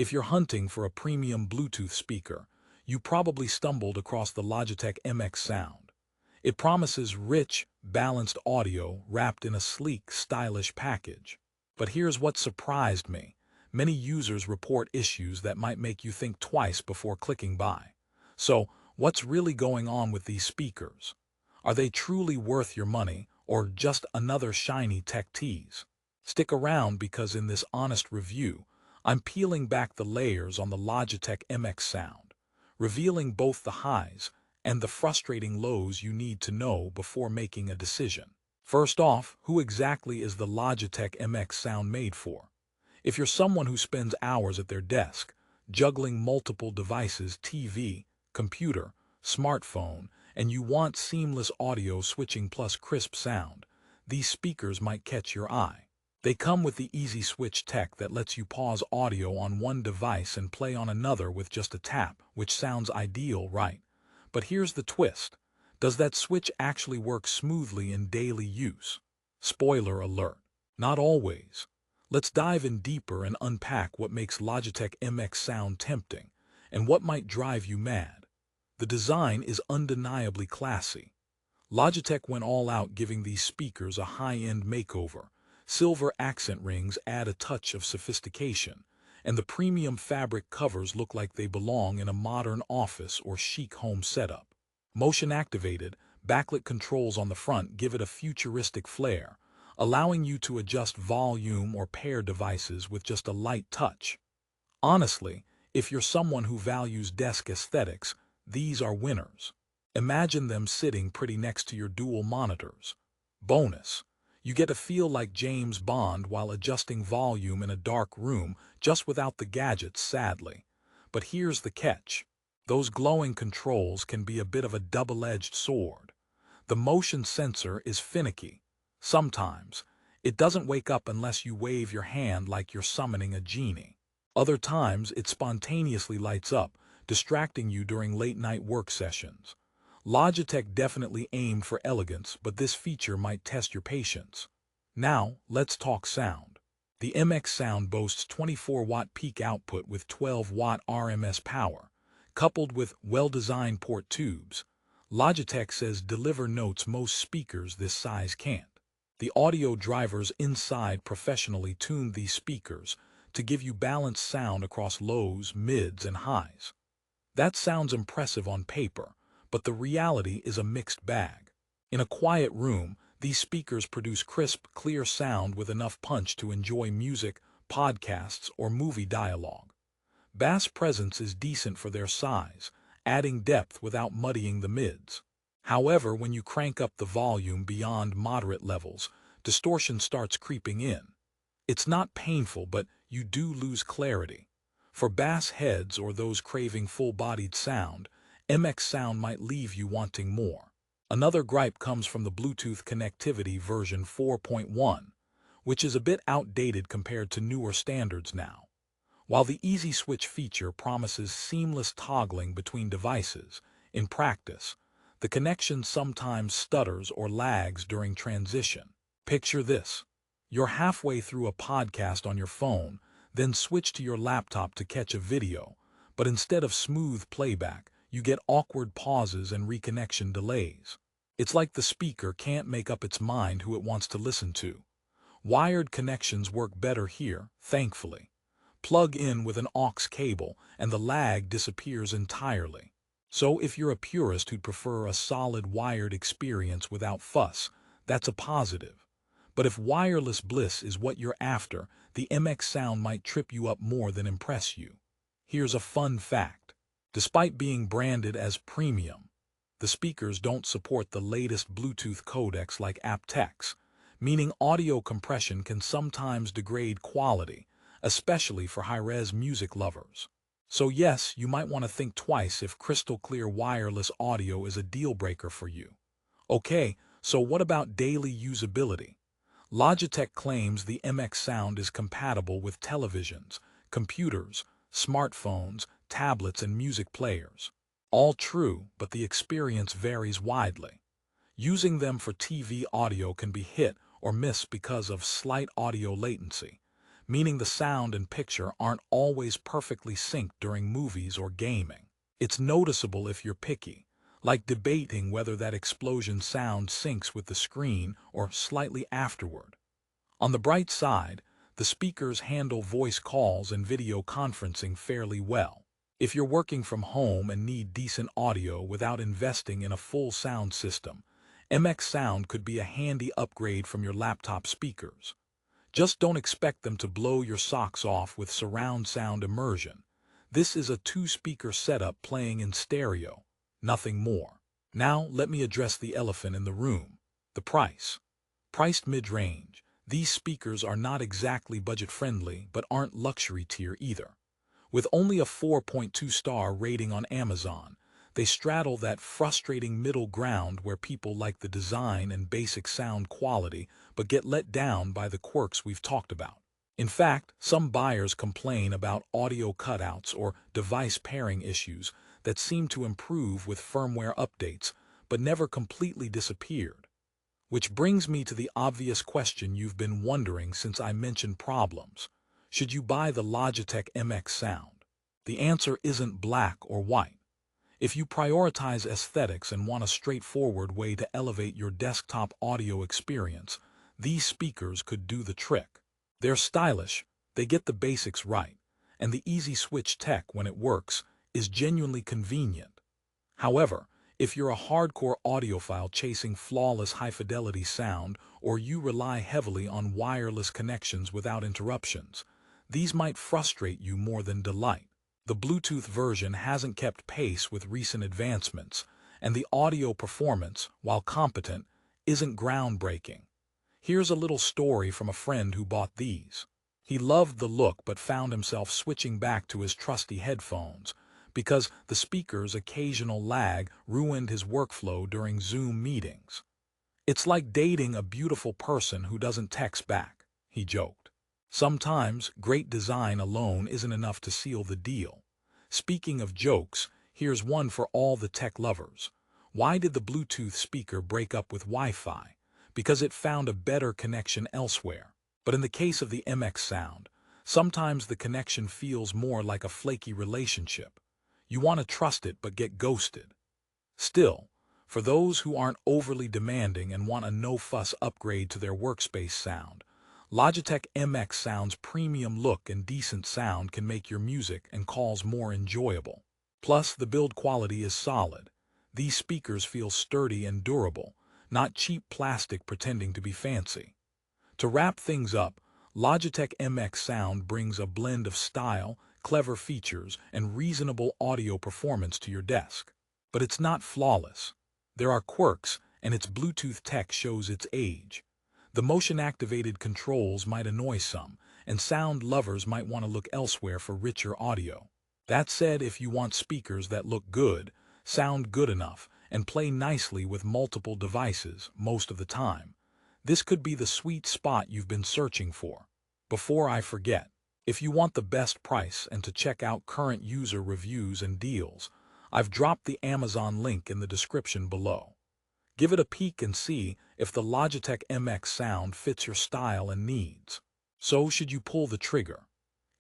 If you're hunting for a premium Bluetooth speaker, you probably stumbled across the Logitech MX Sound. It promises rich, balanced audio wrapped in a sleek, stylish package. But here's what surprised me. Many users report issues that might make you think twice before clicking buy. So, what's really going on with these speakers? Are they truly worth your money, or just another shiny tech tease? Stick around because in this honest review, I'm peeling back the layers on the Logitech MX Sound, revealing both the highs and the frustrating lows you need to know before making a decision. First off, who exactly is the Logitech MX Sound made for? If you're someone who spends hours at their desk, juggling multiple devices, TV, computer, smartphone, and you want seamless audio switching plus crisp sound, these speakers might catch your eye. They come with the easy switch tech that lets you pause audio on one device and play on another with just a tap, which sounds ideal, right? But here's the twist. Does that switch actually work smoothly in daily use? Spoiler alert. Not always. Let's dive in deeper and unpack what makes Logitech MX Sound tempting and what might drive you mad. The design is undeniably classy. Logitech went all out giving these speakers a high-end makeover. Silver accent rings add a touch of sophistication, and the premium fabric covers look like they belong in a modern office or chic home setup. Motion-activated, backlit controls on the front give it a futuristic flair, allowing you to adjust volume or pair devices with just a light touch. Honestly, if you're someone who values desk aesthetics, these are winners. Imagine them sitting pretty next to your dual monitors. Bonus. You get to feel like James Bond while adjusting volume in a dark room, just without the gadgets, sadly. But here's the catch. Those glowing controls can be a bit of a double-edged sword. The motion sensor is finicky. Sometimes, it doesn't wake up unless you wave your hand like you're summoning a genie. Other times, it spontaneously lights up, distracting you during late-night work sessions. Logitech definitely aimed for elegance, but this feature might test your patience. Now, let's talk sound. The MX Sound boasts 24-watt peak output with 12-watt RMS power, coupled with well-designed port tubes. Logitech says deliver notes most speakers this size can't. The audio drivers inside professionally tuned these speakers to give you balanced sound across lows, mids, and highs. That sounds impressive on paper, but the reality is a mixed bag. In a quiet room, these speakers produce crisp, clear sound with enough punch to enjoy music, podcasts, or movie dialogue. Bass presence is decent for their size, adding depth without muddying the mids. However, when you crank up the volume beyond moderate levels, distortion starts creeping in. It's not painful, but you do lose clarity. For bass heads or those craving full-bodied sound, MX Sound might leave you wanting more. Another gripe comes from the Bluetooth connectivity version 4.1, which is a bit outdated compared to newer standards now. While the Easy Switch feature promises seamless toggling between devices, in practice, the connection sometimes stutters or lags during transition. Picture this. You're halfway through a podcast on your phone, then switch to your laptop to catch a video, but instead of smooth playback, you get awkward pauses and reconnection delays. It's like the speaker can't make up its mind who it wants to listen to. Wired connections work better here, thankfully. Plug in with an aux cable and the lag disappears entirely. So if you're a purist who'd prefer a solid wired experience without fuss, that's a positive. But if wireless bliss is what you're after, the MX Sound might trip you up more than impress you. Here's a fun fact. Despite being branded as premium, the speakers don't support the latest Bluetooth codecs like aptX, meaning audio compression can sometimes degrade quality, especially for high-res music lovers. So yes, you might want to think twice if crystal-clear wireless audio is a deal-breaker for you. Okay, so what about daily usability? Logitech claims the MX Sound is compatible with televisions, computers, smartphones, tablets, and music players. All true, but the experience varies widely. Using them for TV audio can be hit or miss because of slight audio latency, meaning the sound and picture aren't always perfectly synced during movies or gaming. It's noticeable if you're picky, like debating whether that explosion sound syncs with the screen or slightly afterward. On the bright side, the speakers handle voice calls and video conferencing fairly well. If you're working from home and need decent audio without investing in a full sound system, MX Sound could be a handy upgrade from your laptop speakers. Just don't expect them to blow your socks off with surround sound immersion. This is a two-speaker setup playing in stereo, nothing more. Now let me address the elephant in the room, the price. Priced mid-range, these speakers are not exactly budget-friendly but aren't luxury tier either. With only a 4.2-star rating on Amazon, they straddle that frustrating middle ground where people like the design and basic sound quality but get let down by the quirks we've talked about. In fact, some buyers complain about audio cutouts or device pairing issues that seem to improve with firmware updates but never completely disappeared. Which brings me to the obvious question you've been wondering since I mentioned problems. Should you buy the Logitech MX Sound? The answer isn't black or white. If you prioritize aesthetics and want a straightforward way to elevate your desktop audio experience, these speakers could do the trick. They're stylish, they get the basics right, and the easy switch tech when it works is genuinely convenient. However, if you're a hardcore audiophile chasing flawless high-fidelity sound or you rely heavily on wireless connections without interruptions, these might frustrate you more than delight. The Bluetooth version hasn't kept pace with recent advancements, and the audio performance, while competent, isn't groundbreaking. Here's a little story from a friend who bought these. He loved the look but found himself switching back to his trusty headphones because the speaker's occasional lag ruined his workflow during Zoom meetings. It's like dating a beautiful person who doesn't text back, he joked. Sometimes great design alone isn't enough to seal the deal. Speaking of jokes, here's one for all the tech lovers. Why did the Bluetooth speaker break up with Wi-Fi? Because it found a better connection elsewhere. But in the case of the MX Sound, sometimes the connection feels more like a flaky relationship. You want to trust it but get ghosted. Still, for those who aren't overly demanding and want a no-fuss upgrade to their workspace sound, Logitech MX Sound's premium look and decent sound can make your music and calls more enjoyable. Plus, the build quality is solid. These speakers feel sturdy and durable, not cheap plastic pretending to be fancy. To wrap things up, Logitech MX Sound brings a blend of style, clever features, and reasonable audio performance to your desk. But it's not flawless. There are quirks, and its Bluetooth tech shows its age. The motion-activated controls might annoy some, and sound lovers might want to look elsewhere for richer audio. That said, if you want speakers that look good, sound good enough, and play nicely with multiple devices most of the time, this could be the sweet spot you've been searching for. Before I forget, if you want the best price and to check out current user reviews and deals, I've dropped the Amazon link in the description below. Give it a peek and see if the Logitech MX Sound fits your style and needs. So should you pull the trigger?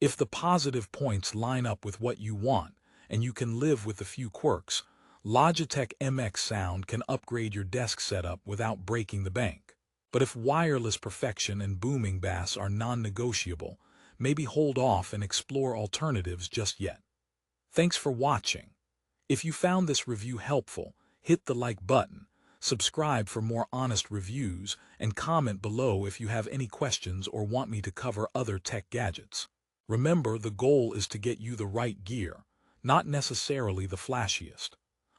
If the positive points line up with what you want and you can live with a few quirks, Logitech MX Sound can upgrade your desk setup without breaking the bank. But if wireless perfection and booming bass are non-negotiable, maybe hold off and explore alternatives just yet. Thanks for watching. If you found this review helpful, hit the like button, subscribe for more honest reviews, and comment below if you have any questions or want me to cover other tech gadgets. Remember, the goal is to get you the right gear, not necessarily the flashiest.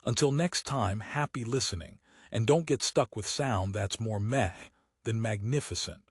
Until next time, happy listening, and don't get stuck with sound that's more meh than magnificent.